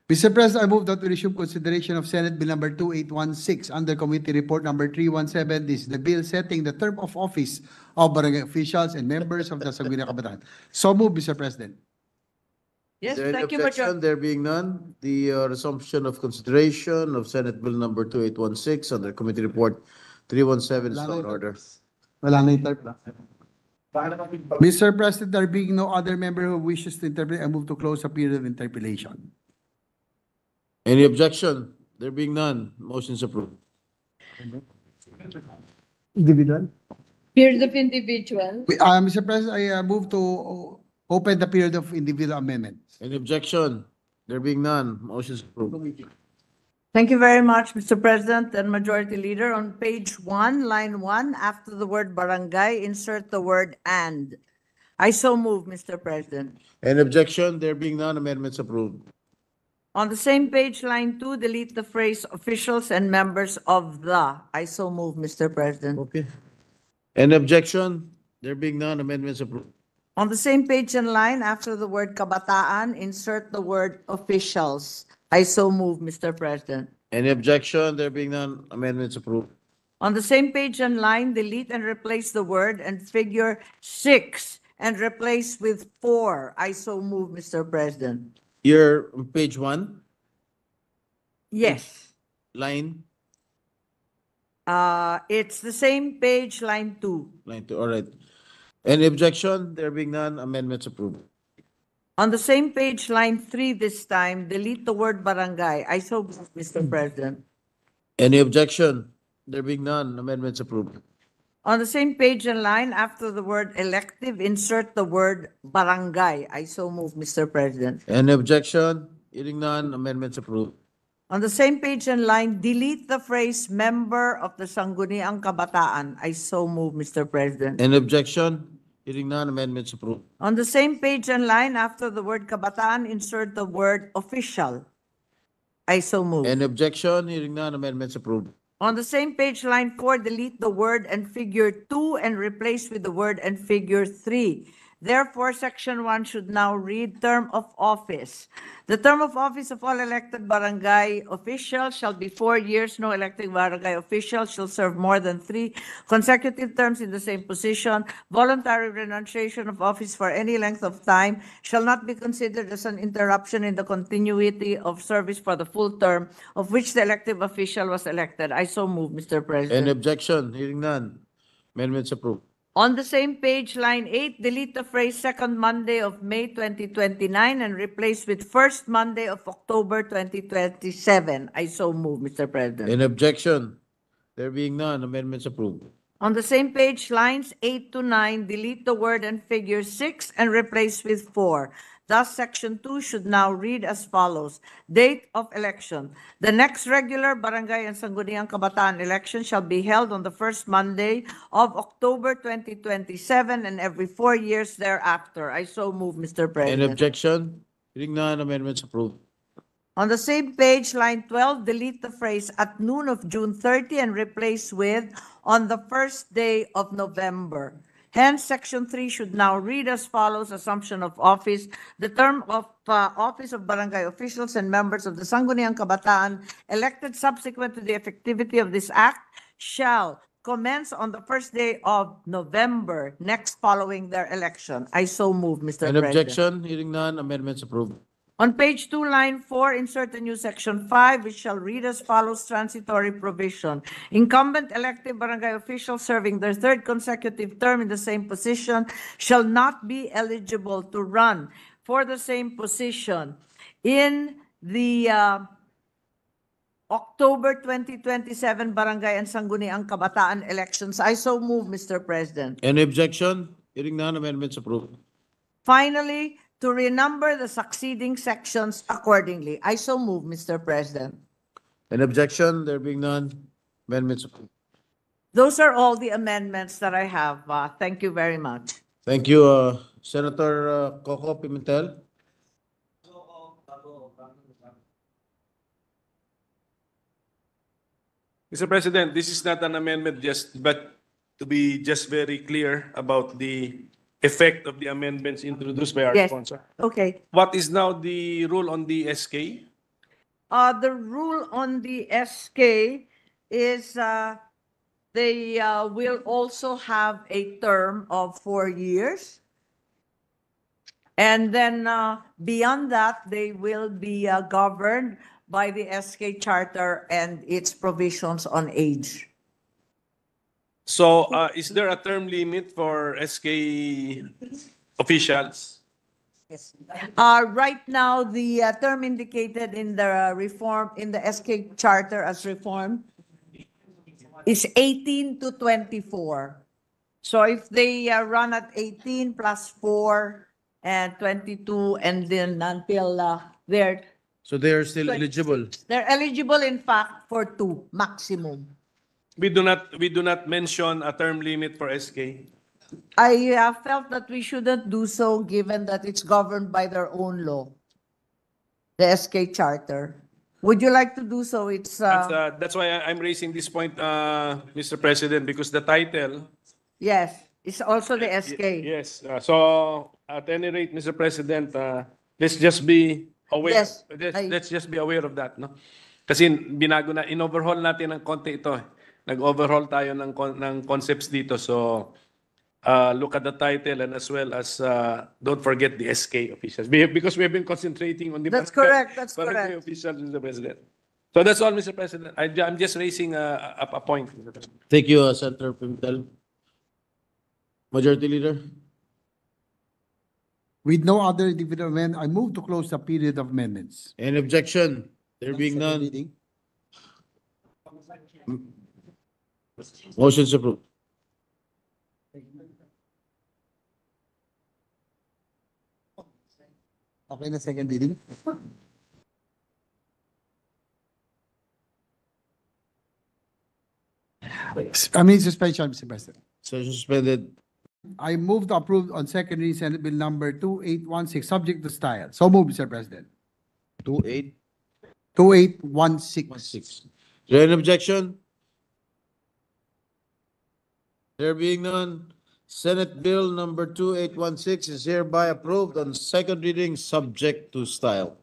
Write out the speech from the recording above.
Mr. President, I move that we resume consideration of Senate Bill number 2816 under Committee Report number 317. This is the bill setting the term of office of barangay officials and members of the Sangguniang Kabataan. So move, Mr. President. Yes, Is there any thank you, objection? Majority. There being none, the resumption of consideration of Senate Bill number 2816 under Committee Report 317 is Wala now in na order. Wala na yung type lang. Mr. President, there being no other member who wishes to interpret, I move to close the period of interpellation. Any objection? There being none, motion is approved. Individual? Period of individual. Mr. President, I move to open the period of individual amendments. Any objection? There being none, motion is approved. Thank you very much, Mr. President and Majority Leader. On page 1, line 1, after the word barangay, insert the word and. I so move, Mr. President. Any objection? There being none, amendments approved. On the same page, line 2, delete the phrase officials and members of the. I so move, Mr. President. Okay. Any objection? There being none, amendments approved. On the same page and line, after the word kabataan, insert the word officials. I so move, Mr. President. Any objection? There being none, amendments approved. On the same page and line, delete and replace the word and figure 6 and replace with 4. I so move, Mr. President. You're on page 1, Yes. line, It's the same page, line 2. line 2. All right. Any objection? There being none, amendments approved. On the same page, line 3 this time, delete the word barangay. I so move, Mr. President. Any objection? There being none, amendments approved. On the same page and line, after the word elective, insert the word barangay. I so move, Mr. President. Any objection? Hearing none, amendments approved. On the same page and line, delete the phrase member of the Sangguniang Kabataan. I so move, Mr. President. Any objection? Hearing none, amendments approved. On the same page and line, after the word kabataan, insert the word official. I so move. Any objection? Hearing none, amendments approved. On the same page, line 4, delete the word and figure 2 and replace with the word and figure 3. Therefore, section 1 should now read term of office. The term of office of all elected barangay officials shall be 4 years. No elected barangay official shall serve more than 3 consecutive terms in the same position. Voluntary renunciation of office for any length of time shall not be considered as an interruption in the continuity of service for the full term of which the elective official was elected. I so move, Mr. President. Any objection? Hearing none, amendments approved. On the same page, line 8, delete the phrase second Monday of May 2029 and replace with first Monday of October 2027. I so move, Mr. President. Any objection? There being none, amendments approved. On the same page, lines 8 to 9, delete the word and figure 6 and replace with 4. Thus, section 2 should now read as follows. Date of election. The next regular barangay and Sangguniang Kabataan election shall be held on the first Monday of October 2027 and every 4 years thereafter. I so move, Mr. President. Any objection? Hearing none, amendments approved. On the same page, line 12, delete the phrase at noon of June 30 and replace with on the first day of November. Hence, section 3 should now read as follows, assumption of office. The term of office of barangay officials and members of the Sangguniang Kabataan elected subsequent to the effectivity of this act shall commence on the first day of November next following their election. I so move, Mr. Any President. objection? Hearing none, amendments approved. On page 2, line 4, insert a new section 5, which shall read as follows, transitory provision. Incumbent elective barangay officials serving their third consecutive term in the same position shall not be eligible to run for the same position in the October 2027 Barangay and Sangguniang Kabataan elections. I so move, Mr. President. Any objection? Hearing none, amendments approved. Finally, to renumber the succeeding sections accordingly. I so move, Mr. President. Any objection? There being none, amendments approved. Those are all the amendments that I have. Thank you very much. Thank you, Senator Coco Pimentel. Mr. President, this is not an amendment but to be just very clear about the effect of the amendments introduced by our Yes. sponsor. Okay. What is now the rule on the SK? The rule on the SK is they will also have a term of 4 years. And then beyond that, they will be governed by the SK Charter and its provisions on age. So, is there a term limit for SK officials? Right now, the term indicated in the reform, in the SK Charter as reformed, is 18 to 24. So if they run at 18 plus 4 and 22, and then until So they are still eligible. they're eligible, in fact, for 2 maximum. We do not mention a term limit for SK. I felt that we shouldn't do so, given that it's governed by their own law, the SK Charter. Would you like to do so? It's That's why I'm raising this point, Mr. President, because the title. yes, it's also the SK. Yes. So at any rate, Mr. President, let's just be aware. Yes, Let's just be aware of that, no? Kasi binago na, in-overhaul natin ng konti ito. Nag-overhaul tayo ng concepts dito. So look at the title, and as well as don't forget the SK officials, because we have been concentrating on the That's correct, that's barangay correct. officials, Mr. President. So that's all, Mr. President. I'm just raising a point, Mr. President. Thank you, Senator Pimentel. Majority Leader? With no other individual amendment, I move to close the period of amendments. Any objection? There being Second none, reading. motion's approved. Okay na second reading? I mean suspension, Mr. President. Session suspended. I move to approve on second reading Senate Bill number 2816, subject to style. So move, Mr. President. 2816. 2816. Is there an objection? There being none, Senate Bill number 2816 is hereby approved on second reading, subject to style.